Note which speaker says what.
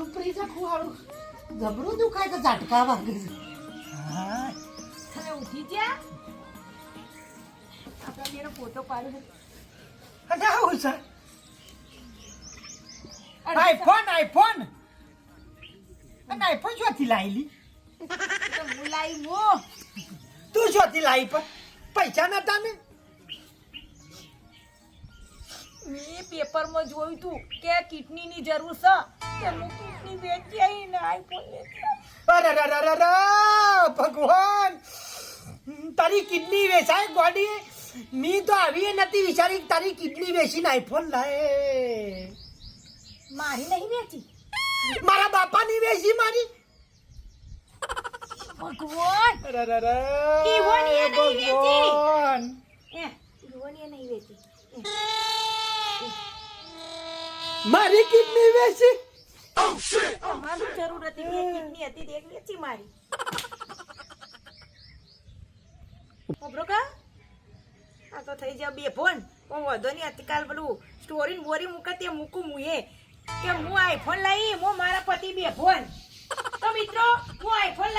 Speaker 1: ઉપરી જા ખુવાળું જબરું દુખાય તો ઝાટકા વાગે છે.
Speaker 2: હા
Speaker 3: તમે ઉઠી જા આપણા બેનો ફોટો પાડ્યો
Speaker 2: અને આવું છે આઈફોન અને આઈફોન શોથી લાયેલી
Speaker 3: તો મુલાઈ મો
Speaker 2: તું શોથી લાવી પણ પૈસા નતા ને
Speaker 3: મેં પેપરમાં જોયું તું કે કિડનીની જરૂર છે કે હું કિડની વેચી આવીને આઈફોન લેતી
Speaker 2: અરે ભગવાન તારી કિડની વેચાય ગોડી મી તો આવી નથી વિચારી કે તારી કિડની વેચીને આઈફોન લાય
Speaker 3: મારી નહીં વેચી
Speaker 2: મારા બાપાની વેચી મારી
Speaker 3: ભગવાન
Speaker 2: અરે
Speaker 3: ઈવોની એ નહીં વેચી.
Speaker 2: ભગવાન
Speaker 3: ઈવોની નહીં વેચી
Speaker 2: મારી કિડની વેચી
Speaker 3: મારી જરૂર હતી બે કિડની હતી તે એક વેચી મારી ખબરો કા આ તો થઈ જાવ બે ફોન પણ વધો નહીં આજકાલ પેલું સ્ટોરી બોરી મૂકે તે મૂકું હું એ કે હું આઈફોન લાવી હું મારા પતિ બે ફોન તો મિત્રો હું આઈફોન